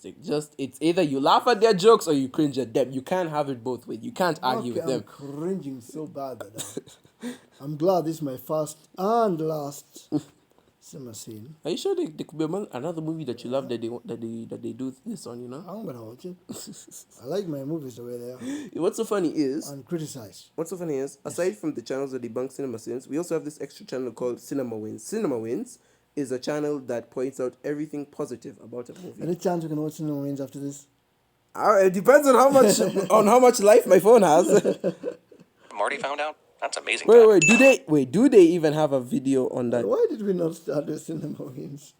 realistic. Just it's either you laugh at their jokes or you cringe at them. You can't have it both ways. You can't argue Okay, with I'm them. cringing so bad that I'm glad this is my first and last cinema scene. Are you sure there could be another movie that you love that they do this on? You know. I'm gonna watch it. I like my movies the way they are. What's so funny is And criticize. aside from the channels that debunk cinema sins, we also have this extra channel called Cinema Wins. Cinema Wins is a channel that points out everything positive about a movie. Any chance we can watch Cinema Wins after this? It depends on how much life my phone has. Marty found out? That's amazing. Do they even have a video on that? Why did we not start with Cinema Wins?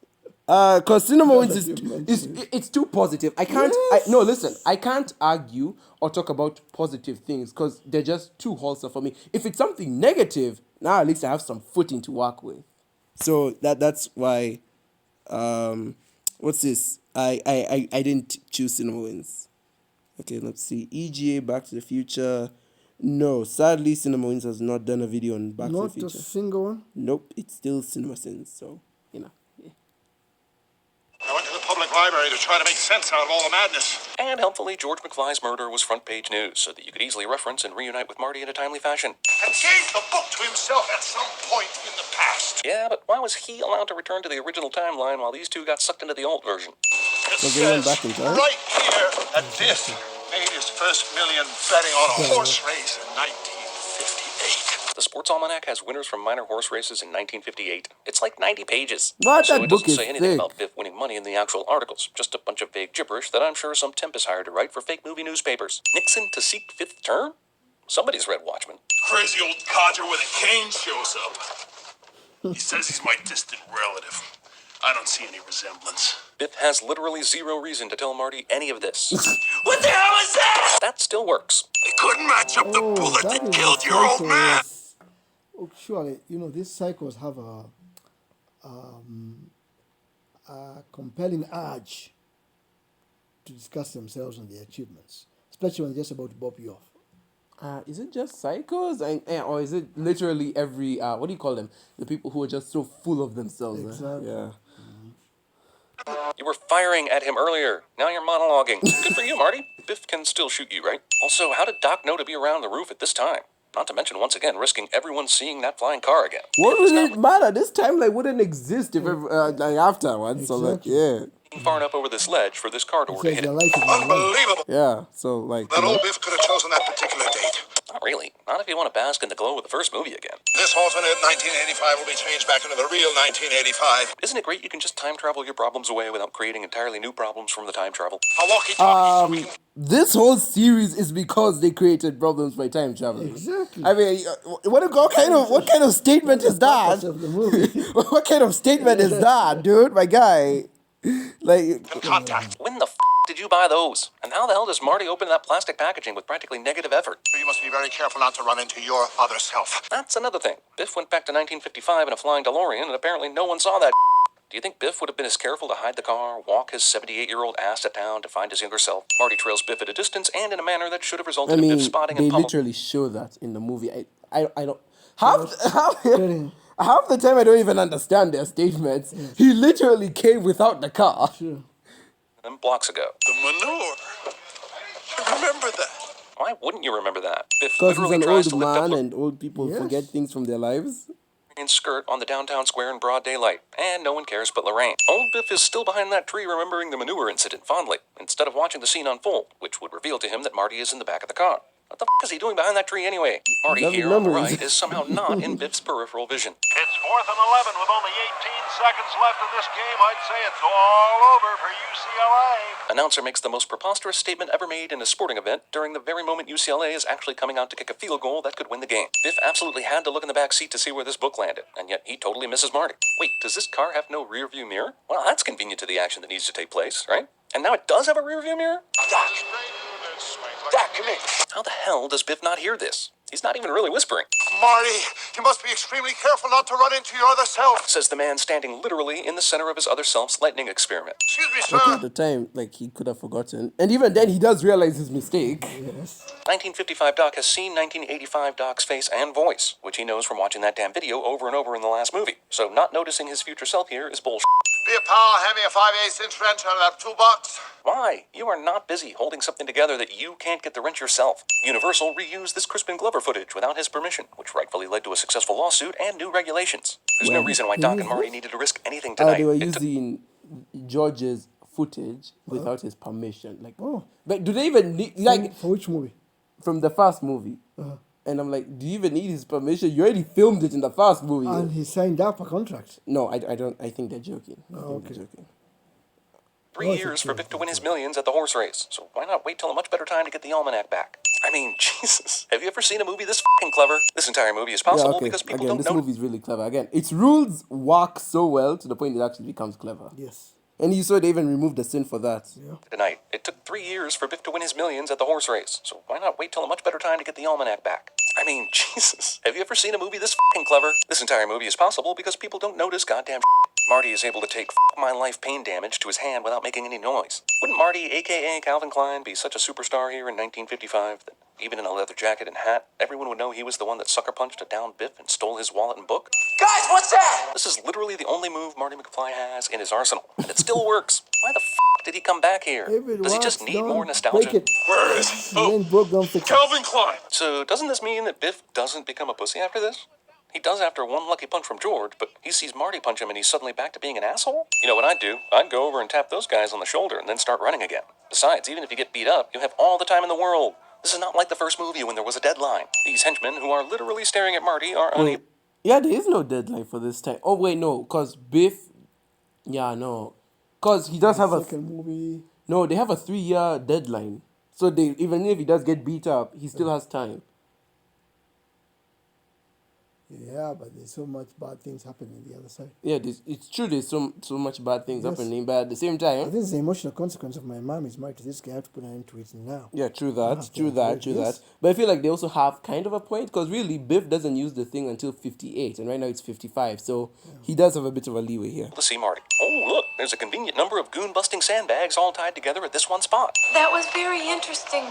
Because Cinema Wins that you mentioned it's too positive. I can't. No, listen. I can't argue or talk about positive things because they're just too wholesome for me. If it's something negative, now at least I have some footing to work with. So that's why. What's this? I didn't choose Cinema Wins. Okay, let's see. EGA Back to the Future. No, sadly, Cinema Wins has not done a video on Back to the Not Future. a single one? Nope, it's still Cinema Sins. So yeah. I went to the public library to try to make sense out of all the madness. And helpfully, George McFly's murder was front page news so that you could easily reference and reunite with Marty in a timely fashion. And gave the book to himself at some point in the past. Yeah, but why was he allowed to return to the original timeline while these two got sucked into the old version? It So they went says back in time? right here that Biff made his first million betting on a horse race in 1958. The Sports Almanac has winners from minor horse races in 1958. It's like 90 pages. What? So That it book doesn't is say anything thick. about Biff winning money in the actual articles. Just a bunch of vague gibberish that I'm sure some temp is hired to write for fake movie newspapers. Nixon to seek fifth term? Somebody's read Watchmen. Crazy old codger with a cane shows up. He says he's my distant relative. I don't see any resemblance. Biff has literally zero reason to tell Marty any of this. What the hell is that? That still works. They couldn't match up the bullet that is killed the your old man. Psychos. Oh, surely, these psychos have a compelling urge to discuss themselves and their achievements, especially when they're just about to bop you off. Is it just psychos, or is it literally every what do you call them? The people who are just so full of themselves. Exactly. Yeah. You were firing at him earlier. Now you're monologuing. Good for you, Marty. Biff can still shoot you, right? Also, how did Doc know to be around the roof at this time? Not to mention, once again, risking everyone seeing that flying car again. What would it matter? This timeline wouldn't exist if afterwards. So like, Exactly. Far enough over this ledge for this car door It to says hit their it. life is my life. Unbelievable. yeah. So like, That old Biff could have chosen that particular date. Not really. Not if you want to bask in the glow of the first movie again. This alternate 1985 will be changed back into the real 1985. Isn't it great you can just time travel your problems away without creating entirely new problems from the time travel? I'll walkie-talkie. this whole series is because they created problems by time traveling. Exactly. I mean, what kind of statement is that? Purpose of the movie. What kind of statement is that, dude? My guy. Like, Contact. When the did you buy those? And how the hell does Marty open that plastic packaging with practically negative effort? You must be very careful not to run into your other self. That's another thing. Biff went back to 1955 in a flying DeLorean, and apparently no one saw that. Do you think Biff would have been as careful to hide the car, walk his 78-year-old ass to town to find his younger self? Marty trails Biff at a distance and in a manner that should have resulted in Biff spotting they and pummeling. literally show that in the movie. I don't Kidding. half the time I don't even understand their statements. He literally came without the car. Sure. Them blocks ago. The manure. I remember that. Why wouldn't you remember that? Biff Because he's literally an tries to old lift up man and old people Yes. forget things from their lives. Lorraine's skirt on the downtown square in broad daylight, and no one cares but Lorraine. Old Biff is still behind that tree remembering the manure incident fondly, instead of watching the scene unfold, which would reveal to him that Marty is in the back of the car. What the f*** is he doing behind that tree anyway? Marty Lovely here on the memories. right is somehow not in Biff's peripheral vision. It's 4th and 11 with only 18 seconds left in this game. I'd say it's all over for UCLA. Announcer makes the most preposterous statement ever made in a sporting event during the very moment UCLA is actually coming out to kick a field goal that could win the game. Biff absolutely had to look in the back seat to see where this book landed, and yet he totally misses Marty. Wait, does this car have no rear view mirror? Well, that's convenient to the action that needs to take place, right? And now it does have a rear view mirror? Doc. Doc, come here. How the hell does Biff not hear this? He's not even really whispering, Marty, you must be extremely careful not to run into your other self. says the man standing literally in the center of his other self's lightning experiment. Excuse me, But sir. at the time, like, he could have forgotten. And even then, he does realize his mistake. Yes. 1955 Doc has seen 1985 Doc's face and voice, which he knows from watching that damn video over and over in the last movie. So not noticing his future self here is bullshit. Be a pal, hand me a 5/8 inch wrench out of that toolbox. Why? You are not busy holding something together that you can't get the wrench yourself. Universal reused this Crispin Glover footage without his permission, which rightfully led to a successful lawsuit and new regulations. There's no Well, reason why they Doc used and Marty what? needed to risk anything Oh, tonight. they were It took- using George's footage without his permission. Like, Oh. but do they even need like For which movie? from the first movie? And I'm like, do you even need his permission? You already filmed it in the first movie. And he signed up a contract. No, I don't. I think they're joking. I think okay. they're joking. 3 Oh, it's years for okay, Vic to win his millions at the horse race. So why not wait till a much better time to get the almanac back? I mean, Jesus. Have you ever seen a movie this fucking clever? This entire movie is possible Yeah, okay. because people Again, don't this know. movie is really clever. Again, its rules work so well to the point it actually becomes clever. Yes. And you saw they even removed the sin for that. Yeah. Tonight. It took 3 years for Biff to win his millions at the horse race. So why not wait till a much better time to get the almanac back? I mean, Jesus. Have you ever seen a movie this fucking clever? This entire movie is possible because people don't notice goddamn Marty is able to take my life pain damage to his hand without making any noise. Wouldn't Marty, aka Calvin Klein, be such a superstar here in 1955 that even in a leather jacket and hat, everyone would know he was the one that sucker punched a down Biff and stole his wallet and book? Guys, what's that? This is literally the only move Marty McFly has in his arsenal, and it still works. Why the did he come back here? If it Does he just works, need don't more nostalgia? break it. Where is he? If it ain't broke, don't fix it. Calvin Klein. So doesn't this mean that Biff doesn't become a pussy after this? He does after one lucky punch from George, but he sees Marty punch him and he's suddenly back to being an asshole? You know what I'd do? I'd go over and tap those guys on the shoulder and then start running again. Besides, even if you get beat up, you have all the time in the world. This is not like the first movie when there was a deadline. These henchmen, who are literally staring at Marty, are unable... Yeah, there is no deadline for this time. Oh wait, no, cause Biff. Yeah, no, cause he does have a Second movie. no. They have a 3-year deadline. So they even if he does get beat up, he still has time. Yeah, but there's so much bad things happening on the other side. Yeah, it's true. There's so much bad things Yes. happening, but at the same I time, think it's the emotional consequence of my mom is married to this guy. I have to put an end to it now. yeah, true that, have to true that, avoid true this. that. But I feel like they also have kind of a point because really Biff doesn't use the thing until 58, and right now it's 55, so he does have a bit of a leeway here. to see Marty. Oh, look, there's a convenient number of goon-busting sandbags all tied together at this one spot. That was very interesting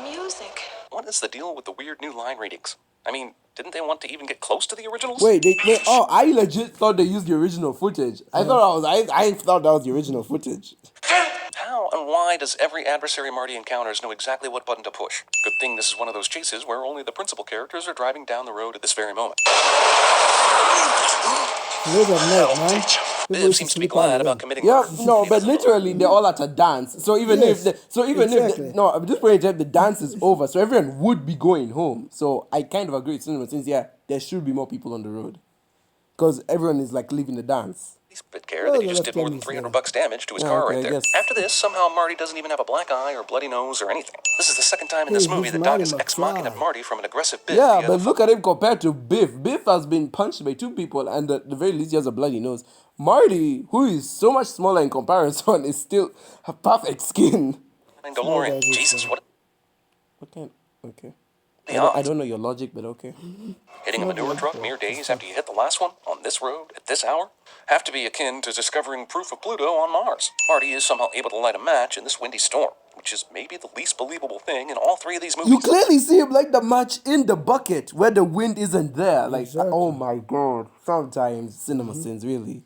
music. What is the deal with the weird new line readings? I mean, didn't they want to even get close to the originals? Wait, oh, I legit thought they used the original footage. I thought that was the original footage. How and why does every adversary Marty encounters know exactly what button to push? Good thing this is one of those chases where only the principal characters are driving down the road at this very moment. Late at night, man. People Biff used seems to be sleep all glad the about way. committing Yeah, murder. no, but literally they're all at a dance. So even Yes, at exactly. this point in time the dance is over, so everyone would be going home. So I kind of agree with Cinema since there should be more people on the road, because everyone is like leaving the dance. He's a bit care Well, that he the just did more than left-handers, $300 damage to his Yeah, car okay, right I there. guess. After this, somehow Marty doesn't even have a black eye or bloody nose or anything. This is the second time in this Hey, movie he's that Doc Marty has ex-mocking McFly. Marty from an aggressive Biff. Yeah, via but the look at him compared to Biff. Biff has been punched by 2 people, and at the very least he has a bloody nose. Marty, who is so much smaller in comparison, is still a perfect skin. and DeLorean. guys, Jesus, what? What kind? Okay. The I odds. don't know your logic, but okay. Hitting a manure truck mere days after you hit the last one on this road at this hour have to be akin to discovering proof of Pluto on Mars. Marty is somehow able to light a match in this windy storm, which is maybe the least believable thing in all 3 of these movies. You clearly see him like the match in the bucket where the wind isn't there. Like, Exactly. oh my god. Sometimes cinema sins, really.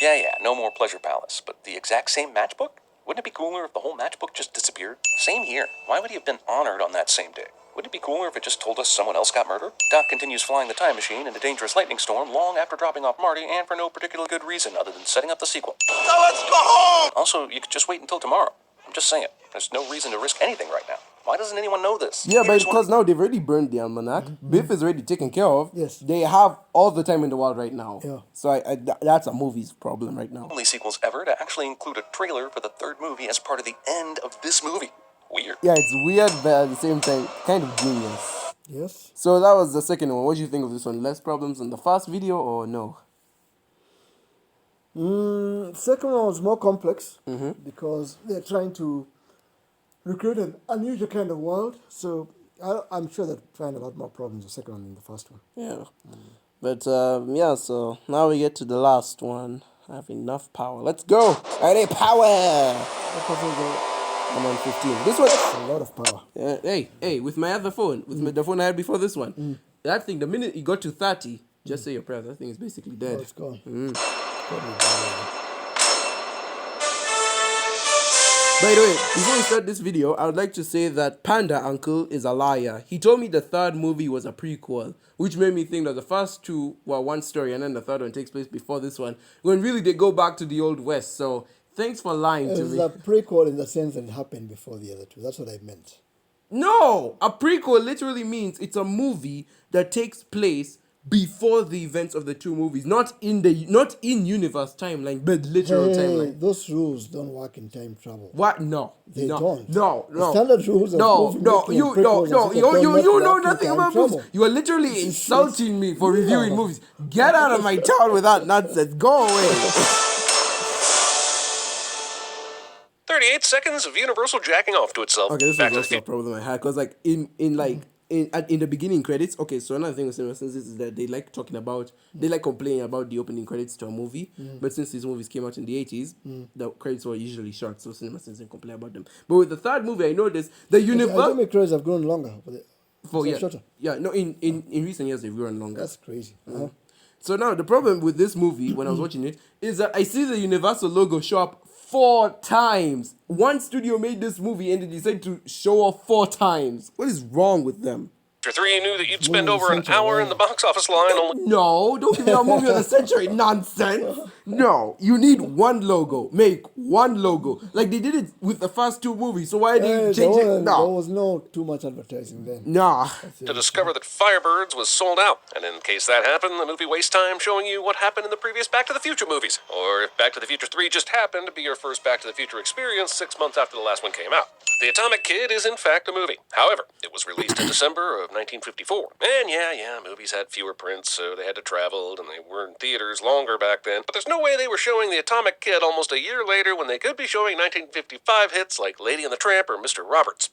Yeah, no more Pleasure Palace, but the exact same matchbook? Wouldn't it be cooler if the whole matchbook just disappeared? Same here. Why would he have been honored on that same day? Wouldn't it be cooler if it just told us someone else got murdered? Doc continues flying the time machine in a dangerous lightning storm long after dropping off Marty and for no particular good reason other than setting up the sequel. Now let's go home! Also, you could just wait until tomorrow. I'm just saying. There's no reason to risk anything right now. Why doesn't anyone know this? Yeah, but Here's because one- now they've already burned the almanac. Biff is already taken care of. Yes. They have all the time in the world right now. Yeah. So that's a movie's problem right now. only sequels ever to actually include a trailer for the 3rd movie as part of the end of this movie. Weird. Yeah, it's weird, but at the same time, kind of genius. Yes. So that was the second one. What do you think of this one? Less problems than the first video or no? Second one was more complex because they're trying to recreate an unusual kind of world. So I'm sure they'll find a lot more problems in the second one than the first one. Yeah. But yeah, so now we get to the last one. I have enough power. Let's go. Ready, power. That person I'm on 15. This one. got a lot of power. Hey, with my other phone, with the phone I had before this one, that thing, the minute it got to 30, just say your prayers. That thing is basically Oh, dead. it's gone. Probably gone. By the way, before we start this video, I would like to say that Panda Uncle is a liar. He told me the third movie was a prequel, which made me think that the first two were one story and then the third one takes place before this one, when really they go back to the Old West. So thanks for lying to It's me. a prequel in the sense that it happened before the other two. That's what I meant. No, a prequel literally means it's a movie that takes place before the events of the two movies, not in universe timeline, but literal Hey, timeline. those rules don't work in time travel. What? No, They no, don't. no, The no. standard rules of no, movie no, making you, and no, prequels no, and you, stuff you, don't you work know in nothing time about travel. movies. You are literally This is insulting me for reviewing Yeah. movies. Get out of my town with that nonsense. Go away. 38 seconds of Universal jacking off to itself. Okay, this Back was to the also a problem I had because like in the beginning credits. Okay, so another thing with Cinema Sins is that they like complaining about the opening credits to a movie. But since these movies came out in the 80s, the credits were usually short, so Cinema Sins didn't complain about them. But with the third movie, I noticed the I think Universal my credits have grown longer. Shorter. in recent years they've grown longer. That's crazy. Uh-huh. So now the problem with this movie when I was watching it is that I see the Universal logo show up 4 times. One studio made this movie and they decided to show off 4 times. What is wrong with them? After 3, you knew that you'd spend Movie over an Central, hour yeah. in the box office line only. No, don't give me that movie of the century nonsense. No, you need one logo. Make one logo. Like they did it with the first 2 movies. So why did There you change it? there No. was no too much advertising then. Nah. To discover that Firebirds was sold out. And in case that happened, the movie wastes time showing you what happened in the previous Back to the Future movies. Or if Back to the Future 3 just happened to be your first Back to the Future experience 6 months after the last one came out. The Atomic Kid is in fact a movie. However, it was released in December of 1954. And yeah, movies had fewer prints, so they had to travel, and they were in theaters longer back then. But there's no way they were showing The Atomic Kid almost a year later when they could be showing 1955 hits like Lady and the Tramp or Mr. Roberts.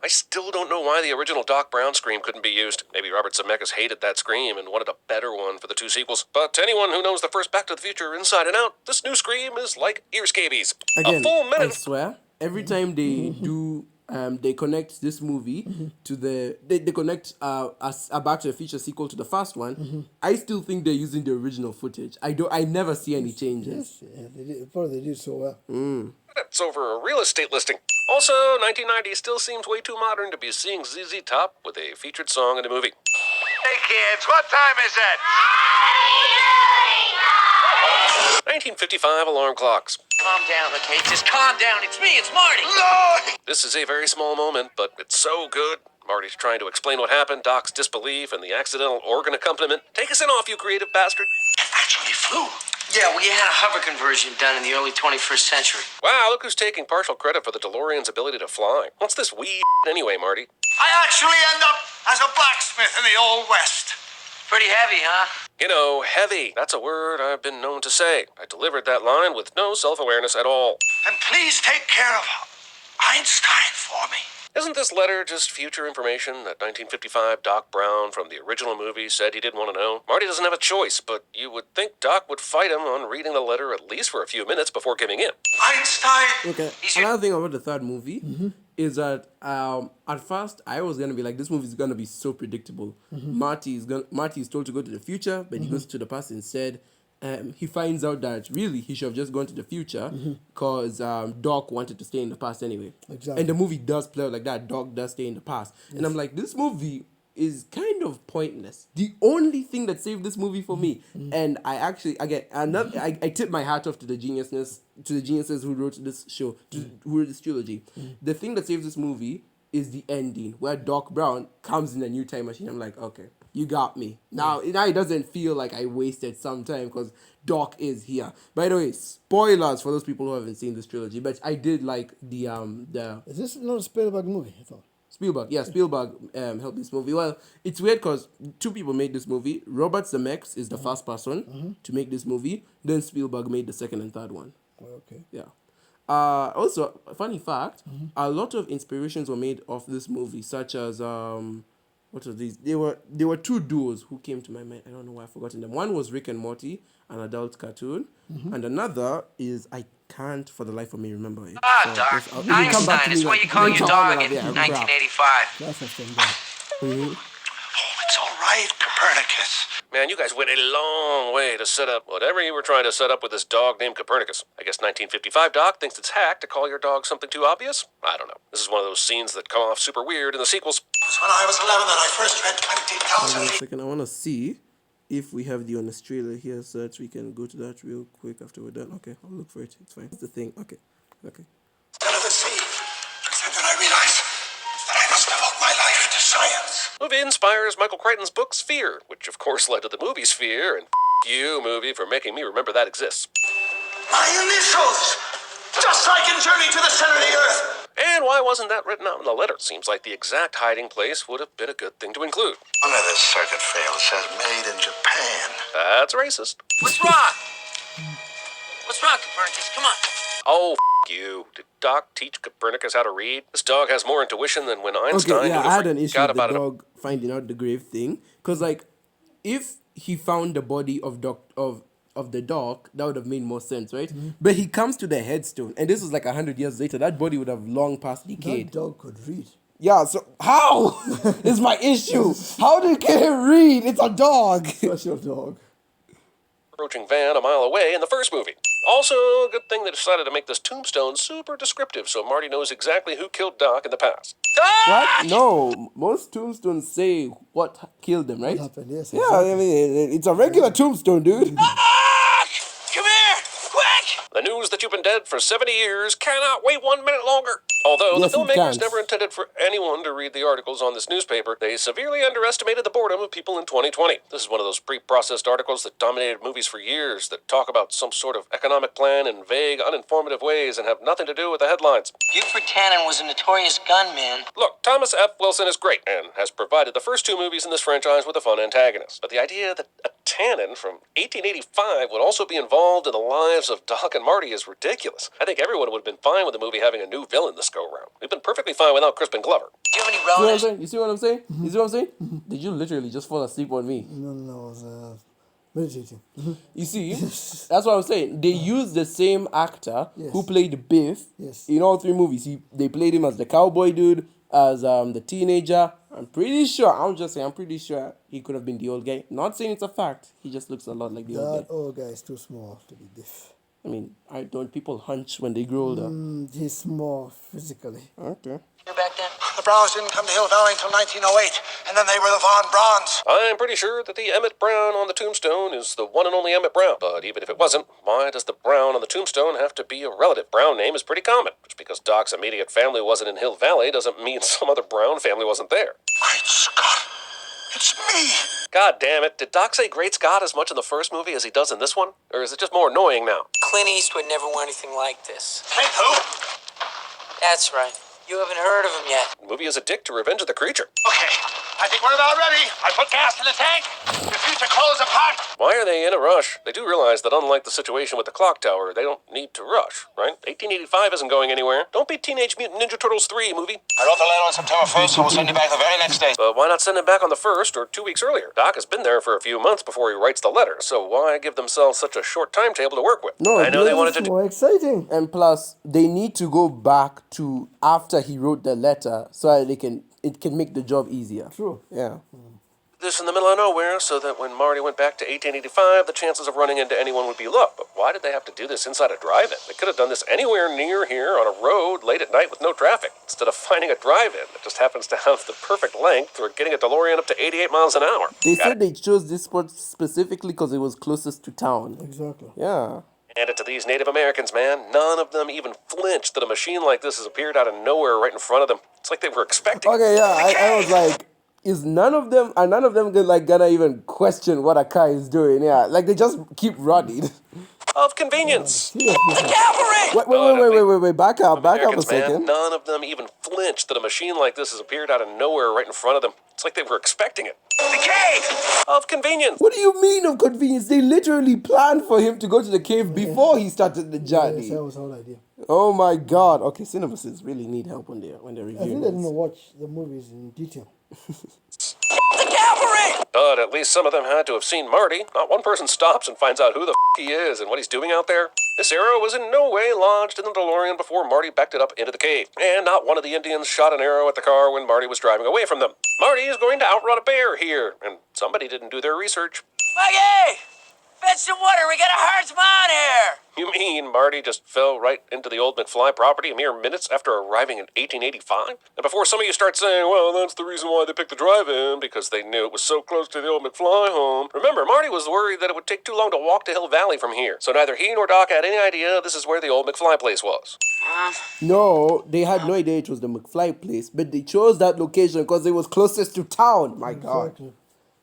I still don't know why the original Doc Brown scream couldn't be used. Maybe Robert Zemeckis hated that scream and wanted a better one for the 2 sequels. But to anyone who knows the first Back to the Future inside and out, this new scream is like ear scabies. Again, A full I minute. swear, every time they do, they connect this movie to they connect a Back to the Future sequel to the first one. I still think they're using the original footage. I never see any changes. Yes, yeah, they did so well. That's over a real estate listing. Also, 1990 still seems way too modern to be seeing ZZ Top with a featured song in a movie. Hey kids, what time is it? 1955 alarm clocks. Calm down, okay? Just calm down. It's me, it's Marty. This is a very small moment, but it's so good. Marty's trying to explain what happened, Doc's disbelief, and the accidental organ accompaniment. Take us in off, you creative bastard. Actually flew. Yeah, we had a hover conversion done in the early 21st century. Wow, look who's taking partial credit for the DeLorean's ability to fly. What's this wee anyway, Marty? I actually end up as a blacksmith in the Old West. Pretty heavy, huh? You know, heavy. That's a word I've been known to say. I delivered that line with no self-awareness at all. And please take care of Einstein for me. Isn't this letter just future information that 1955 Doc Brown from the original movie said he didn't want to know? Marty doesn't have a choice, but you would think Doc would fight him on reading the letter at least for a few minutes before giving in. Einstein. Okay. Another thing about the third movie is that at first I was gonna be like, this movie is gonna be so predictable. Marty is told to go to the future, but he goes to the past instead. He finds out that really he should have just gone to the future because Doc wanted to stay in the past anyway. Exactly. And the movie does play out like that. Doc does stay in the past. Yes. And I'm like, this movie is kind of pointless. The only thing that saved this movie for me, and I actually, again, I tip my hat off to the geniuses who wrote this show, who wrote this trilogy. The thing that saves this movie is the ending, where Doc Brown comes in a new time machine. I'm like, okay, you got me. Now it doesn't feel like I wasted some time because Doc is here. By the way, spoilers for those people who haven't seen this trilogy, but I did like the Is this not a Spielberg movie? I thought. Spielberg helped this movie. Well, it's weird because 2 people made this movie. Robert Zemeckis is the first person to make this movie. Then Spielberg made the second and third one. Oh, okay. Yeah. Also, funny fact, a lot of inspirations were made of this movie, such as what are these? There were 2 duos who came to my mind. I don't know why I've forgotten them. One was Rick and Morty, an adult cartoon, and another is I can't for the life of me remember it. Doc. So you can come back to Einstein me is what later. you call your Later on dog when in I'm there. 1985. That's a thing. Oh, it's all right. right, Copernicus. Man, you guys went a long way to set up whatever you were trying to set up with this dog named Copernicus. I guess 1955 Doc thinks it's hack to call your dog something too obvious? I don't know. This is one of those scenes that come off super weird in the sequels. It was when I was 11 that I first read Hold on a 20,000. second. I want to see if we have the honest trailer here so that we can go to that real quick after we're done. Okay, I'll look for it. It's fine. It's the thing. Okay. Out of the sea. And then I realized that I must devote my life to science. Movie inspires Michael Crichton's book Sphere, which of course led to the movie Sphere, and you, movie, for making me remember that exists. My initials! Just like in Journey to the Center of the Earth. And why wasn't that written out in the letter? Seems like the exact hiding place would have been a good thing to include. Under this circuit fail, it says made in Japan. That's racist. What's wrong? What's wrong, Copernicus? Come on. Oh, you. Did Doc teach Copernicus how to read? This dog has more intuition than when Einstein Okay, yeah, would I have had an issue forgot with the about it. dog finding out the grave thing. Because, like, if he found the body of the dog, that would have made more sense, right? But he comes to the headstone, and this was like 100 years later. That body would have long past That decayed. dog could read. Yeah, so how is my issue? How did it read? It's a dog. Special dog. Approaching van a mile away in the first movie. Also, good thing they decided to make this tombstone super descriptive so Marty knows exactly who killed Doc in the past. What? No, most tombstones say what killed them, right? What happened, yes, Yeah, exactly. I mean, it's a regular tombstone, dude. Come here! Quick! The news that you've been dead for 70 years cannot wait 1 minute longer. Although Yes, the it filmmakers can. never intended for anyone to read the articles on this newspaper, they severely underestimated the boredom of people in 2020. This is one of those pre-processed articles that dominated movies for years that talk about some sort of economic plan in vague, uninformative ways and have nothing to do with the headlines. Buford Tannen was a notorious gunman. Look, Thomas F. Wilson is great and has provided the first two movies in this franchise with a fun antagonist. But the idea that a Tannen from 1885 would also be involved in the lives of Doc and Marty is ridiculous. I think everyone would have been fine with the movie having a new villain this go-around. We've been perfectly fine without Crispin Glover. Do you have any See what I'm relatives? saying? You see what I'm saying? You see what I'm saying? Did you literally just fall asleep on me? No, I was meditating. You see, that's what I'm saying. They used the same actor Yes. who played Biff Yes. in all three movies. They played him as the cowboy dude, as the teenager. I'm pretty sure he could have been the old guy. Not saying it's a fact. He just looks a lot like the old That guy. old guy is too small to be Biff. I mean, don't people hunch when they grow older? He's small physically. Okay. Here back then? The Browns didn't come to Hill Valley until 1908, and then they were the Von Brauns. I'm pretty sure that the Emmett Brown on the tombstone is the one and only Emmett Brown. But even if it wasn't, why does the Brown on the tombstone have to be a relative? Brown name is pretty common. Just because Doc's immediate family wasn't in Hill Valley doesn't mean some other Brown family wasn't there. Great Scott, it's me. God damn it, did Doc say Great Scott as much in the first movie as he does in this one? Or is it just more annoying now? Clint Eastwood never wore anything like this. Clint who? That's right. You haven't heard of him yet. The movie is a dick to Revenge of the Creature. Okay, I think we're about ready. I put gas in the tank. The future clothes apart. Why are they in a rush? They do realize that unlike the situation with the clock tower, they don't need to rush, right? 1885 isn't going anywhere. Don't be Teenage Mutant Ninja Turtles 3, movie. I wrote the letter on September 1st, so we'll send you back the very next day. But why not send him back on the 1st or 2 weeks earlier? Doc has been there for a few months before he writes the letter, so why give themselves such a short timetable to work with? No, I know they this wanted to It's do... more exciting. And plus, they need to go back to after he wrote the letter so that it can make the job easier. True. Yeah. this in the middle of nowhere so that when Marty went back to 1885, the chances of running into anyone would be low. But why did they have to do this inside a drive-in? They could have done this anywhere near here on a road late at night with no traffic, instead of finding a drive-in that just happens to have the perfect length or getting a DeLorean up to 88 miles an hour. They Got said they chose this spot specifically because it was closest to town. Exactly. Yeah. Hand it to these Native Americans, man. None of them even flinched that a machine like this has appeared out of nowhere right in front of them. It's like they were expecting it. Okay, yeah, I was like, none of them gonna even question what a car is doing? Yeah, like they just keep running. Of convenience. Wait, back up a Americans, man, second. none of them even flinched that a machine like this has appeared out of nowhere right in front of them. It's like they were expecting it. The cave! Of convenience. What do you mean of convenience? They literally planned for him to go to the cave before he started the Yes, journey. that was the whole idea. Oh my God! Okay, cinemas really need help when they're I think reviewing they didn't this. watch the movies in detail. The cavalry! But at least some of them had to have seen Marty. Not one person stops and finds out who the he is and what he's doing out there. This arrow was in no way lodged in the DeLorean before Marty backed it up into the cave. And not one of the Indians shot an arrow at the car when Marty was driving away from them. Marty is going to outrun a bear here, and somebody didn't do their research. Maggie! Fetch some water, we got a herdsman here! You mean Marty just fell right into the old McFly property a mere minutes after arriving in 1885? And before some of you start saying, well, that's the reason why they picked the drive-in, because they knew it was so close to the old McFly home. Remember, Marty was worried that it would take too long to walk to Hill Valley from here, so neither he nor Doc had any idea this is where the old McFly place was. No, they had no idea it was the McFly place, but they chose that location because it was closest to town. My God. Exactly.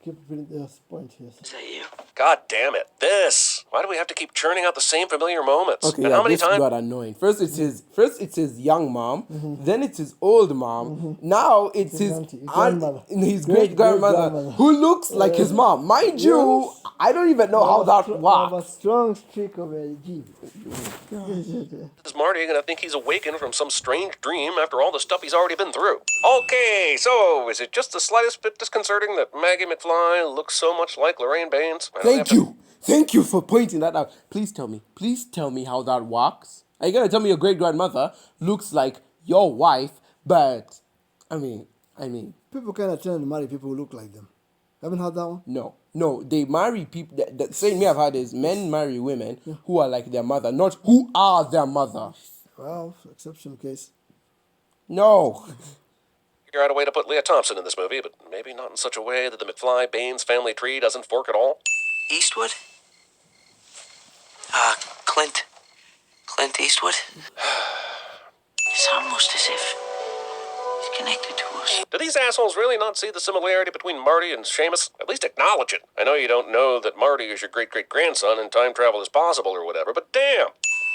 Keep repeating this point here. Is that you? God damn it, this! Why do we have to keep churning out the same familiar moments? Okay, and yeah, how many this times? got annoying. First it's his young mom, then it's his old mom, now it's his auntie, his aunt, grandmother. his great grandmother, Great-grandmother. who looks like his mom. Mind you, Yes. I don't even know how that Have a works. strong streak of a gene. Is Marty gonna think he's awakened from some strange dream after all the stuff he's already been through? Okay, so is it just the slightest bit disconcerting that Maggie McFly looks so much like Lorraine Baines? I don't have Thank you for pointing that out. Please tell me how that works. Are you gonna tell me your great grandmother looks like your wife, but I mean, People kind of tend to marry people who look like them. Haven't heard that one? no, they marry people. The saying me I've had is men marry women who are like their mother, not who are their mother. Well, exception case. No. figure out a way to put Leah Thompson in this movie, but maybe not in such a way that the McFly-Baines family tree doesn't fork at all. Eastwood? Clint Eastwood? It's almost as if he's connected to us. Do these assholes really not see the similarity between Marty and Seamus? At least acknowledge it. I know you don't know that Marty is your great-great-grandson and time travel is possible or whatever, but damn!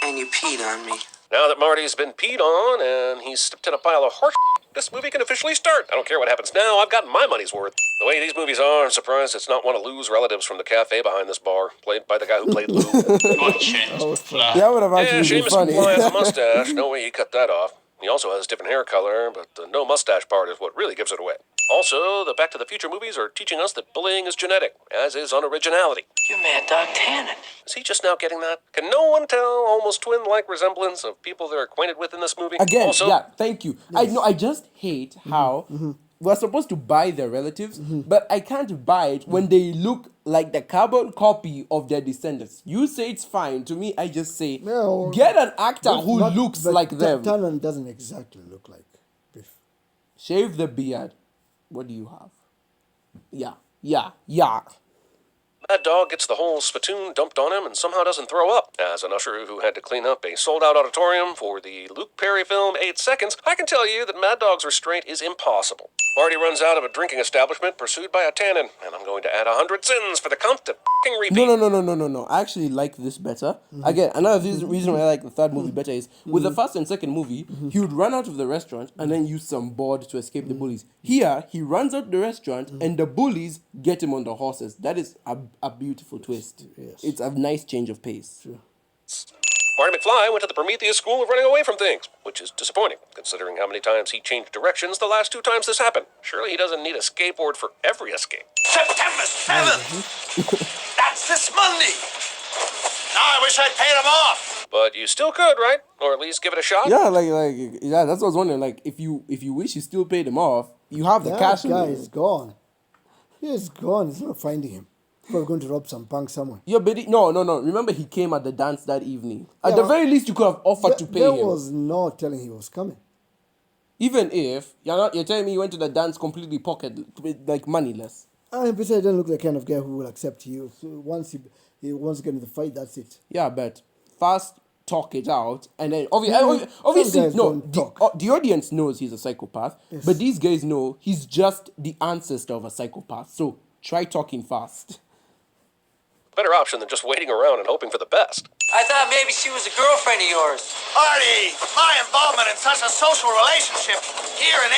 And you peed on me. Now that Marty's been peed on and he's stepped in a pile of horse, this movie can officially start. I don't care what happens now, I've gotten my money's worth. The way these movies are, I'm surprised it's not one of Lou's relatives from the cafe behind this bar, played by the guy who played Lou. That would have Yeah, actually been Seamus funny. McFly has a mustache. No way he cut that off. He also has a different hair color, but the no mustache part is what really gives it away. Also, the Back to the Future movies are teaching us that bullying is genetic, as is unoriginality. You're Mad Dog Tannen. Is he just now getting that? Can no one tell almost twin-like resemblance of people they're acquainted with in this movie? Again, also, yeah, thank you. I know. I just hate how we're supposed to buy their relatives, but I can't buy it when they look like the carbon copy of their descendants. You say it's fine. To me, I just say No, get an actor But who not- looks but like them. Tannen doesn't exactly look like Biff. Shave the beard. What do you have? Yeah. Mad Dog gets the whole spittoon dumped on him and somehow doesn't throw up. As an usher who had to clean up a sold-out auditorium for the Luke Perry film 8 Seconds, I can tell you that Mad Dog's restraint is impossible. Marty runs out of a drinking establishment pursued by a tannin, and I'm going to add 100 sins for the count to f***ing repeat. No. I actually like this better. Again, another reason why I like the third movie better is with the first and second movie, he would run out of the restaurant and then use some board to escape the bullies. Here, he runs out the restaurant and the bullies get him on the horses. That is a beautiful twist. Yes. It's a nice change of pace. Marty McFly went to the Prometheus School of Running Away from Things, which is disappointing, considering how many times he changed directions the last 2 times this happened. Surely he doesn't need a skateboard for every escape. September 7th! That's this Monday! Now I wish I'd paid him off! But you still could, right? Or at least give it a shot? Yeah, that's what I was wondering. Like, if you wish you still paid him off, you have the That cash. in guy you. is gone. He is gone. He's not finding him. Probably going to rob some punk somewhere. Yeah, but no. Remember, he came at the dance that evening. At the Yeah. very least, you could have offered to pay There him. was no telling he was coming. Even if you're telling me you went to the dance completely like moneyless. And besides, he doesn't look the kind of guy who will accept you. So once he wants to get into the fight, that's it. Yeah, but first talk it out, and then Some obviously guys no. don't talk. The audience knows he's a psychopath, but these guys know he's just the ancestor of a psychopath. So try talking fast. Better option than just waiting around and hoping for the best. I thought maybe she was a girlfriend of yours. Artie, my involvement in such a social relationship here in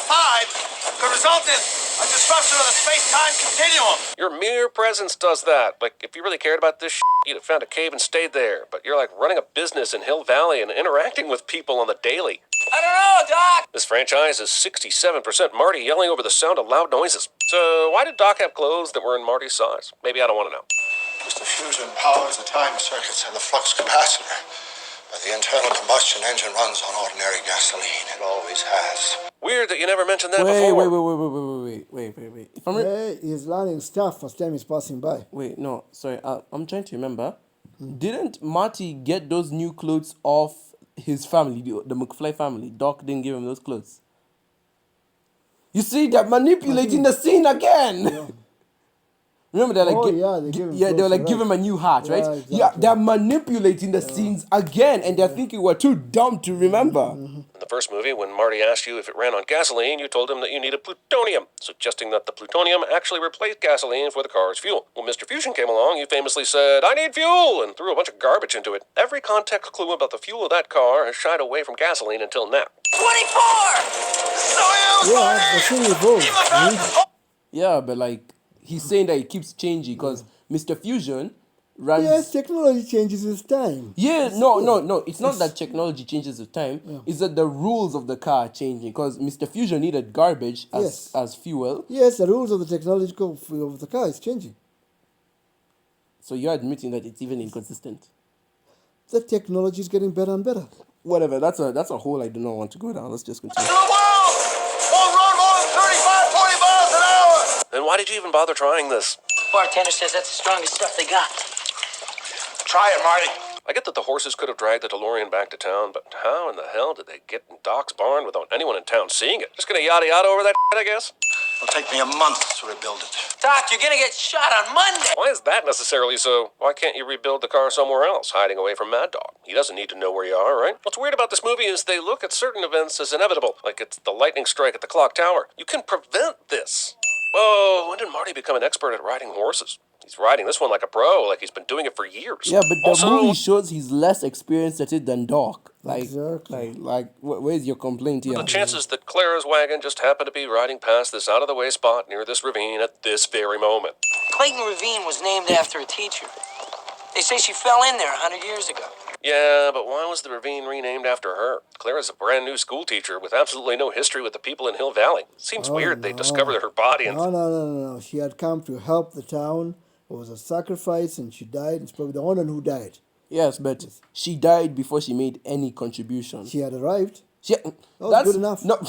1885 could result in a disruption of the space-time continuum. Your mere presence does that. Like, if you really cared about this you'd have found a cave and stayed there. But you're like running a business in Hill Valley and interacting with people on the daily. I don't know, Doc. This franchise is 67% Marty yelling over the sound of loud noises. So why did Doc have clothes that were in Marty's size? Maybe I don't want to know. Mr. Fusion powers the time circuits and the flux capacitor. But the internal combustion engine runs on ordinary gasoline. It always has. Weird that you never mentioned that Wait, before. wait. If I'm Hey, he's learning stuff as time is passing by. wait, no, sorry. I'm trying to remember. Didn't Marty get those new clothes off his family, the McFly family? Doc didn't give him those clothes. You see, they're manipulating the scene again. Remember, they're like, Oh, yeah, they give him they were clothes, like, right. give him a new hat, right? Yeah, Yeah, exactly. they're manipulating the scenes again, and they're thinking we're too dumb to remember. In the first movie, when Marty asked you if it ran on gasoline, you told him that you needed plutonium, suggesting that the plutonium actually replaced gasoline for the car's fuel. When Mr. Fusion came along, you famously said, I need fuel, and threw a bunch of garbage into it. Every context clue about the fuel of that car has shied away from gasoline until now. 24! Yeah, the thing evolves. Yeah, but like, he's saying that it keeps changing because Mr. Fusion runs. Yes, technology changes with time. Yeah, no. It's not that technology changes with time. It's that the rules of the car are changing. Because Mr. Fusion needed garbage Yes. as fuel. Yes, the rules of the technological of the car is changing. So you're admitting that it's even inconsistent. The technology is getting better and better. Whatever. That's a hole I do not want to go down. Let's just To continue. the world! Won't run more than 35, 40 miles an hour! Then why did you even bother trying this? Bartender says that's the strongest stuff they got. Try it, Marty. I get that the horses could have dragged the DeLorean back to town, but how in the hell did they get in Doc's barn without anyone in town seeing it? Just gonna yada yada over that shit, I guess? It'll take me a month to rebuild it. Doc, you're gonna get shot on Monday. Why is that necessarily so? Why can't you rebuild the car somewhere else, hiding away from Mad Dog? He doesn't need to know where you are, right? What's weird about this movie is they look at certain events as inevitable, like it's the lightning strike at the clock tower. You can prevent this. Whoa, when did Marty become an expert at riding horses? He's riding this one like a pro, like he's been doing it for years. Yeah, but the Also, movie shows he's less experienced at it than Doc. Like, Exactly. where's your complaint here? the chances that Clara's wagon just happened to be riding past this out-of-the-way spot near this ravine at this very moment. Clayton Ravine was named after a teacher. They say she fell in there 100 years ago. Yeah, but why was the ravine renamed after her? Clara's a brand new school teacher with absolutely no history with the people in Hill Valley. Seems weird they discovered her body and... No. She had come to help the town. It was a sacrifice and she died. It's probably the one who died. Yes, but she died before she made any contribution. She had arrived. That's good enough. No,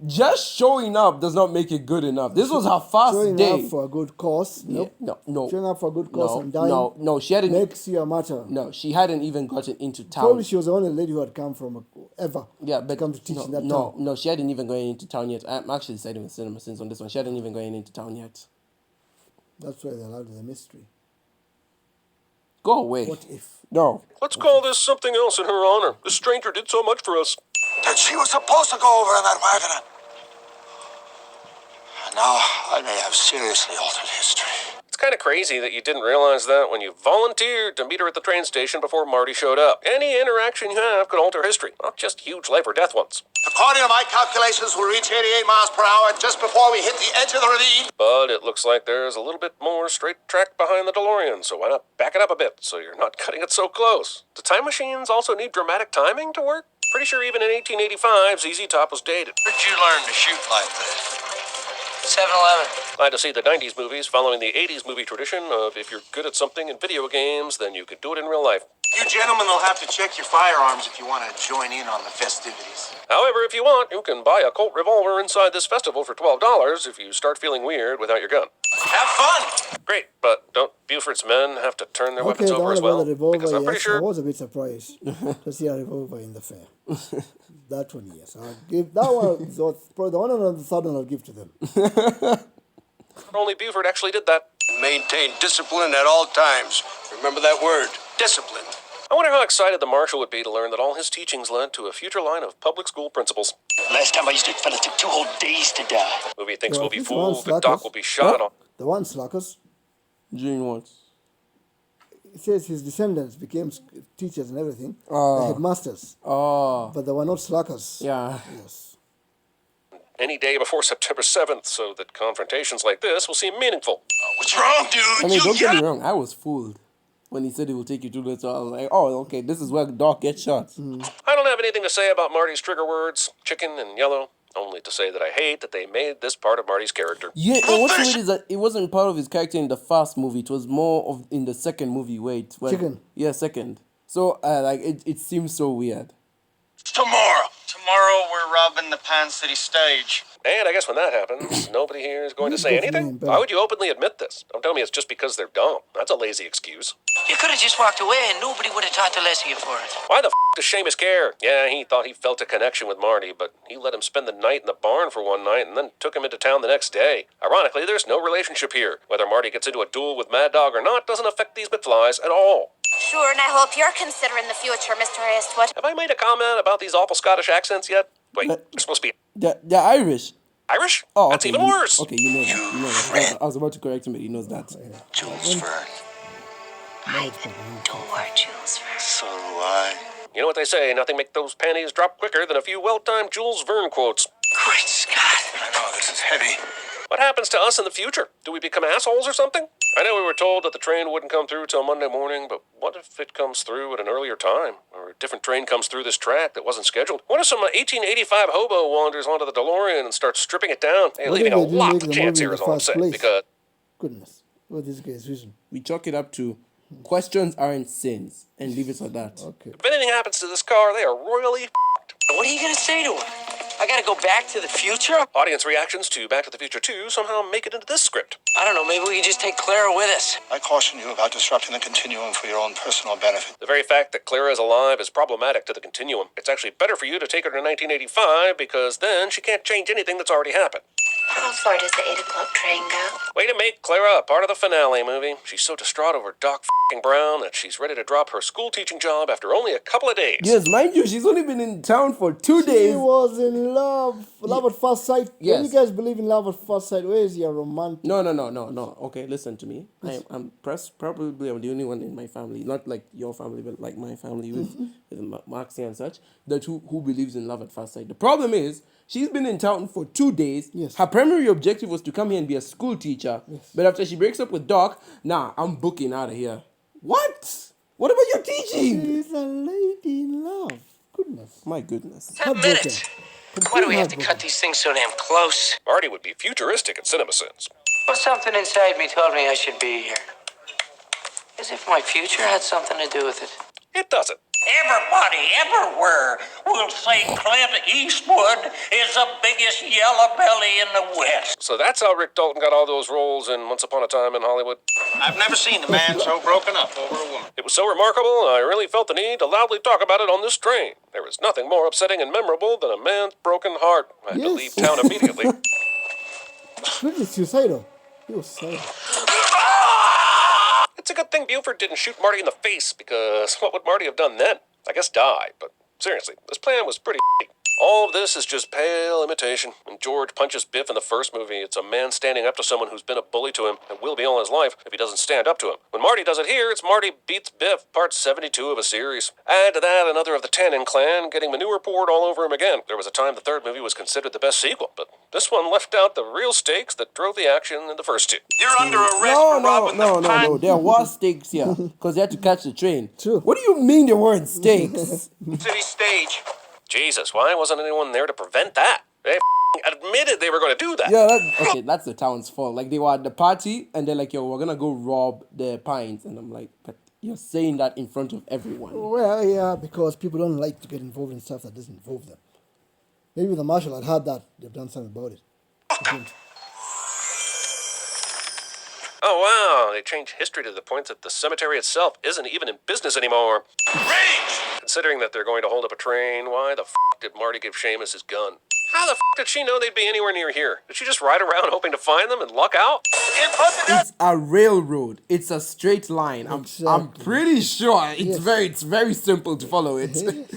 just showing up does not make it good enough. This was her first Showing day. up for a good cause. Yeah, Nope. no. Showing up for a good cause and dying No, she hadn't. makes you a martyr. No, she hadn't even gotten into town. Probably she was the only lady who had come from ever. Yeah, but come to teach in that no, town. no, she hadn't even gone into town yet. I'm actually siding with Cinema Sins on this one. She hadn't even gone into town yet. That's why they allowed the mystery. Go away. What if? No. Let's call this something else in her honor. This stranger did so much for us. That she was supposed to go over in that wagon. And now I may have seriously altered history. It's kind of crazy that you didn't realize that when you volunteered to meet her at the train station before Marty showed up. Any interaction you have could alter history, not just huge life or death ones. According to my calculations, we'll reach 88 miles per hour just before we hit the edge of the ravine. But it looks like there's a little bit more straight track behind the DeLorean, so why not back it up a bit so you're not cutting it so close? Do time machines also need dramatic timing to work? Pretty sure even in 1885, ZZ Top was dated. Where'd you learn to shoot like this? 7-Eleven. Glad to see the 90s movies following the 80s movie tradition of if you're good at something in video games, then you can do it in real life. You gentlemen will have to check your firearms if you want to join in on the festivities. However, if you want, you can buy a Colt revolver inside this festival for $12 if you start feeling weird without your gun. Have fun! Great, but don't Buford's men have to turn their Okay, weapons the over one as about well? the revolver, Because I'm pretty yes, I sure... was a bit surprised to see a revolver in the fair. That one, yes. I'll give that one. So probably the one and the third one I'll give to them. Only Buford actually did that. Maintain discipline at all times. Remember that word, discipline. I wonder how excited the marshal would be to learn that all his teachings led to a future line of public school principals. Last time I used to, fella took 2 whole days to die. Movie thinks Well, we'll be this one's fooled, but Doc slackers. will be shot. Huh? The one slackers. Doing what? It says his descendants became teachers and everything. Oh. The headmasters. Oh, But they were not slackers. yeah. Yes. Any day before September 7th, so that confrontations like this will seem meaningful. What's wrong, dude? I mean, don't get me wrong. I was fooled. when he said he will take you to the. So I was like, oh, okay, this is where Doc gets shot. I don't have anything to say about Marty's trigger words, chicken and yellow, only to say that I hate that they made this part of Marty's character. Yeah, and what's weird is that it wasn't part of his character in the first movie. It was more of in the second movie. Wait, Chicken. Yeah, second. So like it seems so weird. Tomorrow. Tomorrow we're robbing the Pan City stage. And I guess when that happens, nobody here is going to say Definitely anything. better. Why would you openly admit this? Don't tell me it's just because they're dumb. That's a lazy excuse. You could have just walked away and nobody would have talked less of you for it. Why the does Seamus care? Yeah, he thought he felt a connection with Marty, but he let him spend the night in the barn for one night and then took him into town the next day. Ironically, there's no relationship here. Whether Marty gets into a duel with Mad Dog or not doesn't affect these McFlys at all. Sure, and I hope you're considering the future, Mr. Eastwood. Have I made a comment about these awful Scottish accents yet? Wait, they're supposed to be They're Irish. Irish? Oh, That's okay, even worse. Okay, you know that. You know that. I was about to correct him, but he knows that. Jules Verne. Adore Jules Verne. So do I. You know what they say, nothing make those panties drop quicker than a few well-timed Jules Verne quotes. Great Scott. I know, this is heavy. What happens to us in the future? Do we become assholes or something? I know we were told that the train wouldn't come through till Monday morning, but what if it comes through at an earlier time? Or a different train comes through this track that wasn't scheduled? What if some 1885 hobo wanders onto the DeLorean and starts stripping it down? Hey, What leaving if a they didn't lot make to the chance movie in here is the all I'm first saying. place? Because Goodness. What this guy's vision. We chalk it up to questions aren't sins and leave it at that. Okay. if anything happens to this car, they are royally What are you going to say to her? I got to go back to the future? Audience reactions to Back to the Future 2 somehow make it into this script. I don't know, maybe we can just take Clara with us. I caution you about disrupting the continuum for your own personal benefit. The very fact that Clara is alive is problematic to the continuum. It's actually better for you to take her to 1985 because then she can't change anything that's already happened. How far does the 8 o'clock train go? Way to make Clara a part of the finale movie. She's so distraught over Doc f***ing Brown that she's ready to drop her school teaching job after only a couple of days. Yes, mind you, she's only been in town for 2 He days. was in love. Love at first sight. Yes. When you guys believe in love at first sight, where is your romantic? No. Okay, listen to me. Probably I'm the only one in my family, not like your family, but like my family with Maxie and such, that who believes in love at first sight. The problem is, she's been in town for 2 days. Yes. Her primary objective was to come here and be a school teacher. Yes. But after she breaks up with Doc, I'm booking out of here. What? What about your teaching? She's a lady in love. Goodness. My goodness. 10 minutes. Why do we have to cut these things so damn close? Marty would be futuristic in CinemaSins. Well, something inside me told me I should be here. As if my future had something to do with it. It doesn't. Everybody everywhere will say Clint Eastwood is the biggest yellow belly in the West. So that's how Rick Dalton got all those roles in Once Upon a Time in Hollywood. I've never seen a man so broken up over a woman. It was so remarkable, I really felt the need to loudly talk about it on this train. There is nothing more upsetting and memorable than a man's broken heart. I had to Yes. leave town immediately. Really suicidal. He was suicidal. It's a good thing Buford didn't shoot Marty in the face, because what would Marty have done then? I guess die, but seriously, this plan was pretty All of this is just pale imitation. When George punches Biff in the first movie, it's a man standing up to someone who's been a bully to him and will be all his life if he doesn't stand up to him. When Marty does it here, it's Marty beats Biff, part 72 of a series. Add to that another of the Tannen clan getting manure poured all over him again. There was a time the third movie was considered the best sequel, but this one left out the real stakes that drove the action in the first two. You're under arrest for robbing the No. There were stakes here because they had to catch the train. True. What do you mean there weren't stakes? City stage. Jesus, why wasn't anyone there to prevent that? They admitted they were going to do that. Yeah, that's the town's fault. Like, they were at the party, and they're like, yo, we're gonna go rob the Pines. And I'm like, but you're saying that in front of everyone. Well, yeah, because people don't like to get involved in stuff that doesn't involve them. Maybe the marshal had heard that. They've done something about it. They didn't. Oh, wow, they changed history to the point that the cemetery itself isn't even in business anymore. Range! Considering that they're going to hold up a train, why the f*** did Marty give Seamus his gun? How the f*** did she know they'd be anywhere near here? Did she just ride around hoping to find them and luck out? It's a railroad. It's a straight line. I'm Exactly. pretty sure Yes. it's very simple to follow it. Today's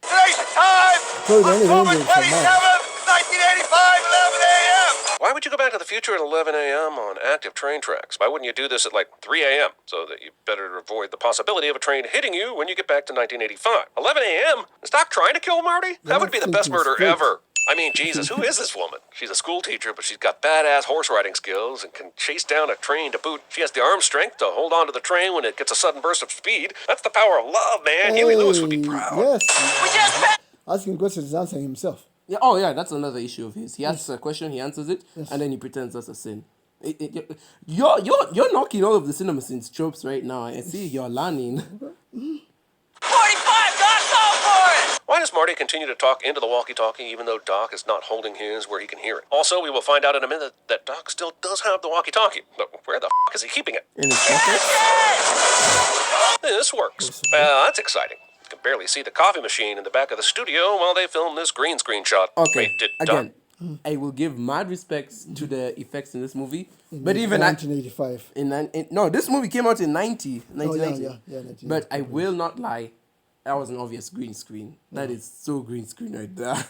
time! Told you, only October ranger is for 27th, 1985, 11 a.m. Why would you go back to the future at 11 a.m. on active train tracks? Why wouldn't you do this at like 3 a.m. so that you better avoid the possibility of a train hitting you when you get back to 1985? 11 a.m.? Is Doc trying to kill Marty? That would be the best murder straight. ever. I mean, Jesus, who is this woman? She's a school teacher, but she's got badass horse riding skills and can chase down a train to boot. She has the arm strength to hold on to the train when it gets a sudden burst of speed. That's the power of love, man. Huey Lewis would be proud. Yes. We just met. Asking questions is answering himself. Yeah. Oh, yeah. That's another issue of his. He asks a question, he answers it, and then he pretends that's a sin. You're knocking all of the cinema sins tropes right now. I see you're learning. 45, Doc, go for it! Why does Marty continue to talk into the walkie-talkie even though Doc is not holding his where he can hear it? Also, we will find out in a minute that Doc still does have the walkie-talkie. But where the is he keeping it? In his pocket? This works. That's exciting. You can barely see the coffee machine in the back of the studio while they film this green screen shot. Okay. Wait, did Again, Doc... I will give mad respects to the effects in this movie. But even 1985. no, this movie came out in 1990. yeah, 1990. But I will not lie. That was an obvious green screen. That is so green screen right there.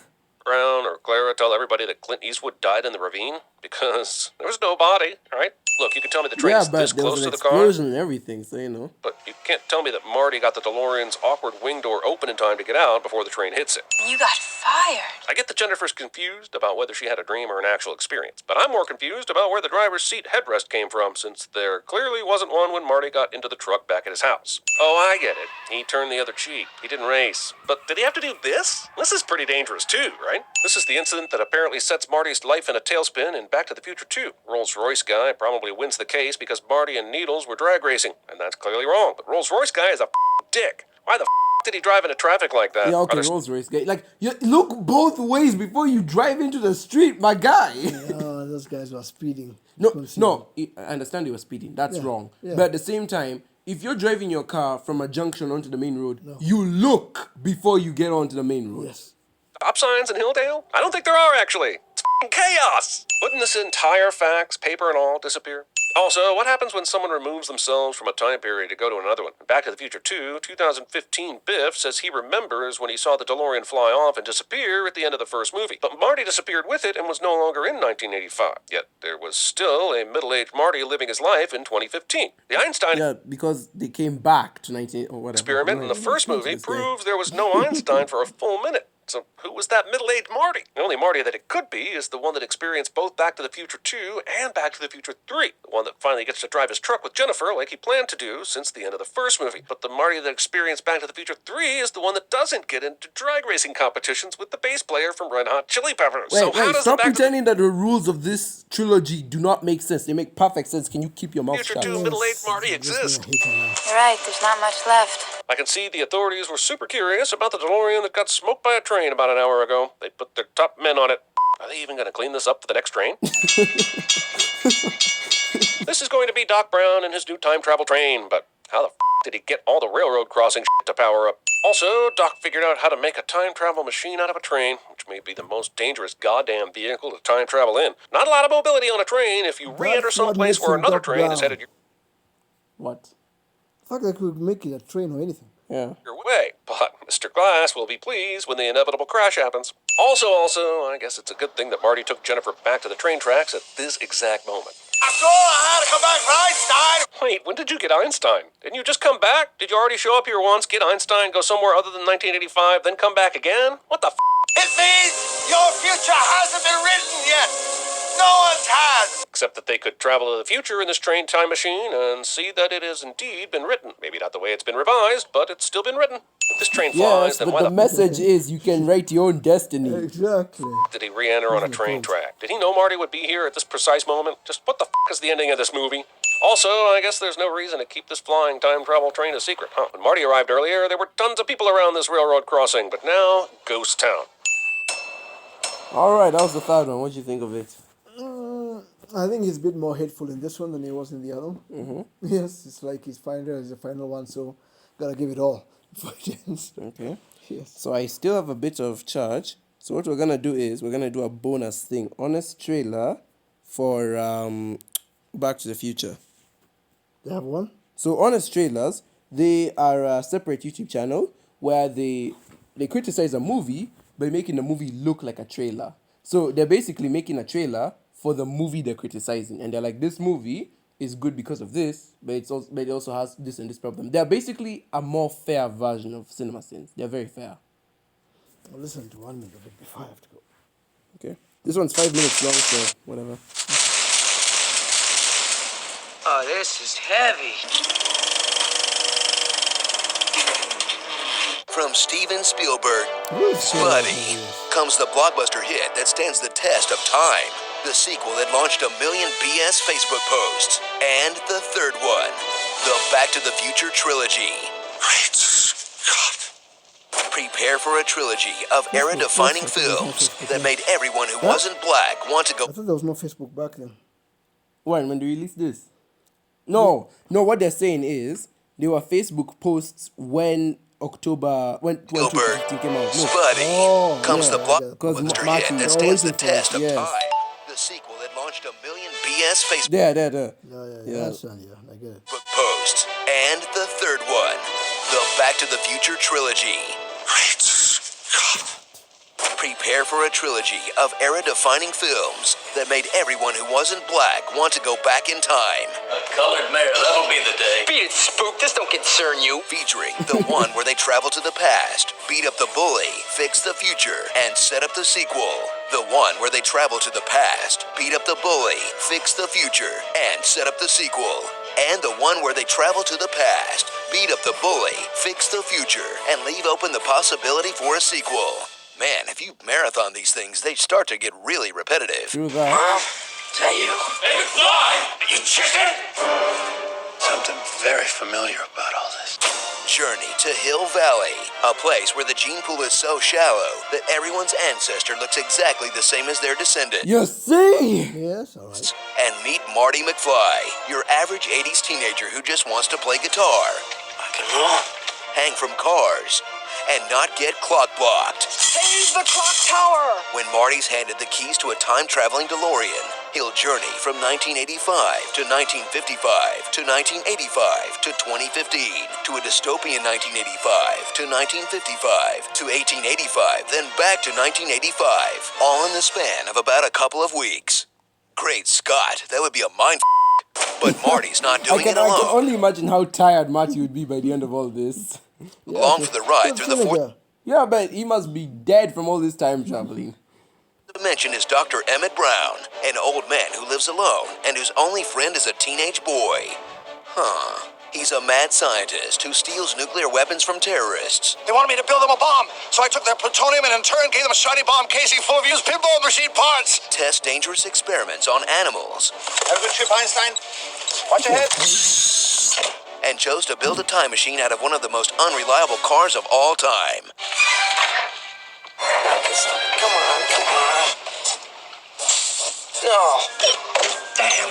Brown or Clara tell everybody that Clint Eastwood died in the ravine? Because there was no body, right? Look, you can tell me the train Yeah, is but this there was close an to the car. explosion and everything, so you know. But you can't tell me that Marty got the DeLorean's awkward wing door open in time to get out before the train hits it. You got fired. I get that Jennifer's confused about whether she had a dream or an actual experience, but I'm more confused about where the driver's seat headrest came from, since there clearly wasn't one when Marty got into the truck back at his house. Oh, I get it. He turned the other cheek. He didn't race. But did he have to do this? This is pretty dangerous too, right? This is the incident that apparently sets Marty's life in a tailspin in Back to the Future 2. Rolls-Royce guy probably wins the case because Marty and Needles were drag racing, and that's clearly wrong. But Rolls-Royce guy is a dick. Why the did he drive into traffic like that? Yeah, okay, Rolls Royce guy. Like, you look both ways before you drive into the street, my guy. Those guys were speeding. No, I understand you were speeding. That's wrong. Yeah. But at the same time, if you're driving your car from a junction onto the main road, you look before you get onto the main road. Yes. Stop signs in Hilldale? I don't think there are, actually. It's f***ing chaos. Wouldn't this entire fax, paper and all, disappear? Also, what happens when someone removes themselves from a time period to go to another one? Back to the Future 2, 2015 Biff says he remembers when he saw the DeLorean fly off and disappear at the end of the first movie. But Marty disappeared with it and was no longer in 1985. Yet there was still a middle-aged Marty living his life in 2015. The Einstein Yeah, because they came back to 19 or whatever. experiment in the first movie proves there was no Einstein for a full minute. So who was that middle-aged Marty? The only Marty that it could be is the one that experienced both Back to the Future 2 and Back to the Future 3. The one that finally gets to drive his truck with Jennifer like he planned to do since the end of the first movie. But the Marty that experienced Back to the Future 3 is the one that doesn't get into drag racing competitions with the bass player from Red Hot Chili Peppers. Wait, How does stop the Back pretending that the rules of this trilogy do not make sense. They make perfect sense. Can you keep your mouth Future shut? 2 middle-aged Marty exist? You're right, there's not much left. I can see the authorities were super curious about the DeLorean that got smoked by a train about an hour ago. They put their top men on it. Are they even going to clean this up for the next train? This is going to be Doc Brown and his new time travel train, but how the did he get all the railroad crossing to power up? Also, Doc figured out how to make a time travel machine out of a train, which may be the most dangerous goddamn vehicle to time travel in. Not a lot of mobility on a train if you re-enter some place where another train is headed What? The fact that they could make it a train or anything. Yeah. your way, but Mr. Glass will be pleased when the inevitable crash happens. Also, I guess it's a good thing that Marty took Jennifer back to the train tracks at this exact moment. After all, I had to come back for Einstein. Wait, when did you get Einstein? Didn't you just come back? Did you already show up here once, get Einstein, go somewhere other than 1985, then come back again? What the f***? It means your future hasn't been written yet. No one's has. Except that they could travel to the future in this train time machine and see that it has indeed been written. Maybe not the way it's been revised, but it's still been written. If this train flies, Yes, then but why the message is you can write your own destiny. Exactly. did he re-enter on a train track? Did he know Marty would be here at this precise moment? Just what the f*** is the ending of this movie? Also, I guess there's no reason to keep this flying time travel train a secret, huh? When Marty arrived earlier, there were tons of people around this railroad crossing, but now, ghost town. Alright, that was the third one. What do you think of it? I think he's a bit more hateful in this one than he was in the other one. Mm-hmm. Yes, it's like his final is the final one, so gotta give it all before it ends. Okay. Yes. So I still have a bit of charge. So what we're gonna do is we're gonna do a bonus thing. Honest trailer for Back to the Future. You have one? So Honest Trailers, they are a separate YouTube channel where they criticize a movie by making the movie look like a trailer. So they're basically making a trailer for the movie they're criticizing, and they're like, this movie is good because of this, but it also has this and this problem. They're basically a more fair version of CinemaSins. They're very fair. I'll listen to 1 minute of it before I have to go. Okay. This one's 5 minutes long, so whatever. Oh, this is heavy. From Steven Spielberg, Who's Spuddy, comes the blockbuster hit that stands the test of time. The sequel that launched 1 million BS Facebook posts. And the third one, the Back to the Future trilogy. Great Scott. Prepare for a trilogy of era-defining films that made everyone who wasn't black want to go. I thought there was no Facebook back then. When they released this? No, what they're saying is there were Facebook posts when October when Spielberg, 2015 came out. No, Spuddy, comes the because blockbuster Martin hit that was stands the waiting for it, test of yes. time. The sequel that launched 1 million BS Facebook There. Yeah. That's fine, yeah, I get it. posts. And the third one, the Back to the Future trilogy. Great Scott. Prepare for a trilogy of era-defining films that made everyone who wasn't black want to go back in time. A colored mayor, that'll be the day. Beat it, Spook. This don't concern you. Featuring the one where they travel to the past, beat up the bully, fix the future, and set up the sequel. The one where they travel to the past, beat up the bully, fix the future, and set up the sequel. And the one where they travel to the past, beat up the bully, fix the future, and leave open the possibility for a sequel. Man, if you marathon these things, they start to get really repetitive. True that. Is that you? Hey, McFly! You chicken! Something very familiar about all this. Journey to Hill Valley, a place where the gene pool is so shallow that everyone's ancestor looks exactly the same as their descendant. You see? Yes, all right. And meet Marty McFly, your average 80s teenager who just wants to play guitar, Rock and roll. hang from cars, and not get clock blocked. Save the clock tower! When Marty's handed the keys to a time-traveling DeLorean, he'll journey from 1985 to 1955 to 1985 to 2015 to a dystopian 1985 to 1955 to 1885, then back to 1985, all in the span of about a couple of weeks. Great Scott, that would be a mind f***. But Marty's not doing it I can alone. only imagine how tired Marty would be by the end of all this. Along for the ride through the fourth Yeah, but he must be dead from all this time traveling. dimension is Dr. Emmett Brown, an old man who lives alone and whose only friend is a teenage boy. He's a mad scientist who steals nuclear weapons from terrorists. They wanted me to build them a bomb, so I took their plutonium and in turn gave them a shiny bomb casing full of used pinball machine parts. Tests dangerous experiments on animals. Have a good trip, Einstein. Watch your head. And chose to build a time machine out of one of the most unreliable cars of all time. Come on. No. Damn.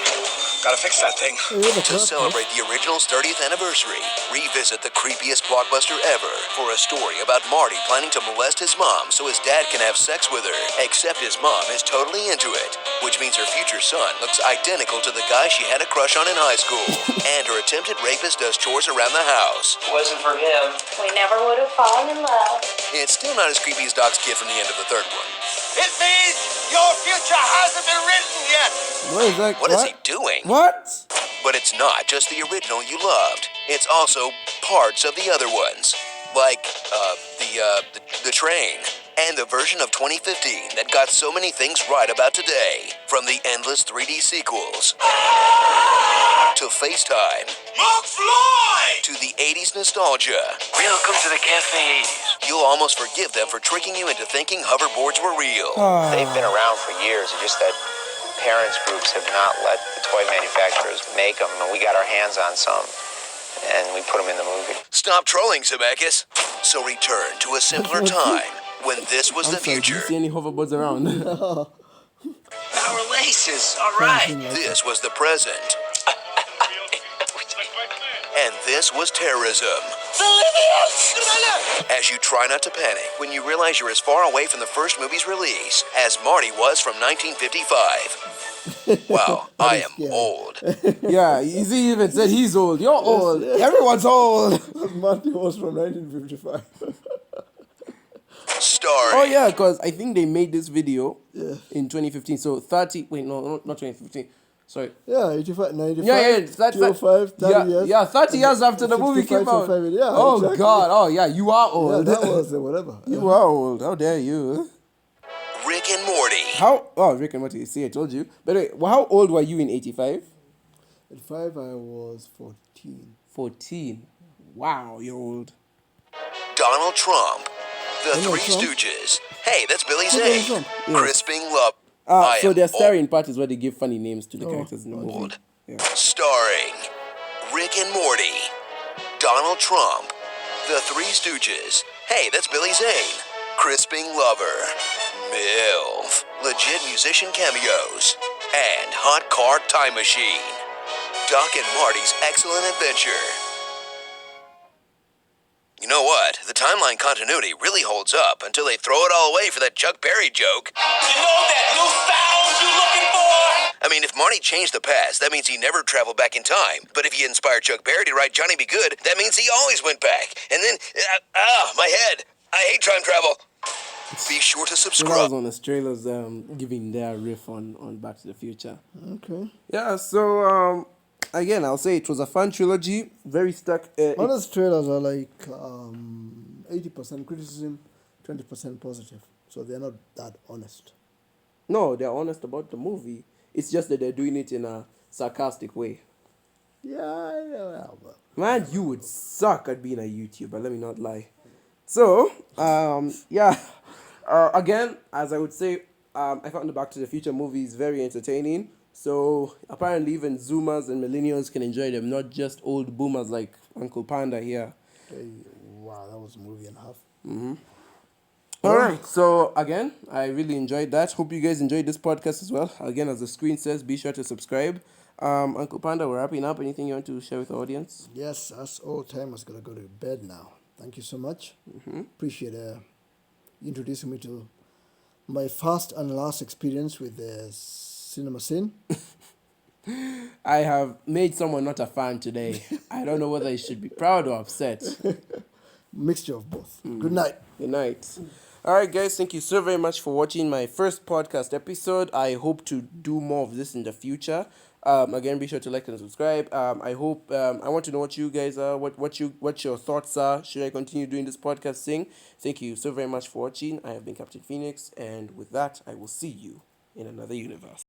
Gotta fix that thing. To celebrate the original's 30th anniversary, revisit the creepiest blockbuster ever for a story about Marty planning to molest his mom so his dad can have sex with her, except his mom is totally into it, which means her future son looks identical to the guy she had a crush on in high school, and her attempted rapist does chores around the house. It wasn't for him. We never would have fallen in love. It's still not as creepy as Doc's kid from the end of the third one. It means your future hasn't been written yet. What is that? What is he doing? What? But it's not just the original you loved. It's also parts of the other ones. Like, the train. And the version of 2015 that got so many things right about today. From the endless 3D sequels. To FaceTime. McFly! To the 80s nostalgia. Welcome to the Cafe 80s. You'll almost forgive them for tricking you into thinking hoverboards were real. They've been around for years. It's just that parents groups have not let the toy manufacturers make them, and we got our hands on some, and we put them in the movie. Stop trolling, Zemeckis. So return to a simpler time when this was the Do you future. see any hoverboards around? Power laces. All right. This was the present. And this was terrorism. As you try not to panic when you realize you're as far away from the first movie's release as Marty was from 1955. Wow, I am old. Yeah, he even said he's old. You're old. Everyone's old. Marty was from 1955. Starring. Oh yeah, because I think they made this video Yeah. in 2015. So 30. Wait, no, not 2015. Sorry. Yeah, 85, 95, Yeah, it's that 205, 30 years. Yeah, 30 years after the movie 65, came out. 25, yeah, oh exactly. God. Oh yeah, you are Yeah, old. that was whatever. You are old. How dare you? Rick Rick and Morty. Rick and Morty, see, I told you. By the way, how old were you in 85? At 5, I was 14. 14. Wow, you're old. Donald Trump. The Donald Three Trump? Stooges. Hey, that's Billy Donald Zane. Trump. Yes. Crisping Love. So their starring part is where they give funny names to the characters in the movie. Old. Yeah. Starring Rick and Morty, Donald Trump, The Three Stooges. Hey, that's Billy Zane. Crisping Lover, MILF, legit musician cameos, and Hot Car Time Machine. Doc and Marty's Excellent Adventure. You know what? The timeline continuity really holds up until they throw it all away for that Chuck Berry joke. You know that new sound you're looking for? I mean, if Marty changed the past, that means he never traveled back in time. But if he inspired Chuck Berry to write Johnny Be Good, that means he always went back. And then, my head. I hate time travel. Be sure to So that subscribe. was on Australia's giving their riff on Back to the Future. Okay. Yeah, so again, I'll say it was a fun trilogy. Very stuck. Honest trailers are like 80% criticism, 20% positive. So they're not that honest. No, they're honest about the movie. It's just that they're doing it in a sarcastic way. Yeah. But Man, you would suck at being a YouTuber, let me not lie. So, again, as I would say, I found the Back to the Future movies very entertaining. So, apparently even Zoomers and Millennials can enjoy them, not just old boomers like Uncle Panda here. hey, wow, that was a movie and a half. Alright, so again, I really enjoyed that. Hope you guys enjoyed this podcast as well. Again, as the screen says, be sure to subscribe. Uncle Panda, we're wrapping up. Anything you want to share with the audience? Yes, us old timers gotta go to bed now. Thank you so much. Appreciate introducing me to my first and last experience with the Cinema Sin. I have made someone not a fan today. I don't know whether I should be proud or upset. Mixture of both. Good night. Good night. All right, guys, thank you so very much for watching my first podcast episode. I hope to do more of this in the future. Again, be sure to like and subscribe. I want to know what you guys are, what your thoughts are. Should I continue doing this podcast thing? Thank you so very much for watching. I have been Captain Phoenix, and with that, I will see you in another universe.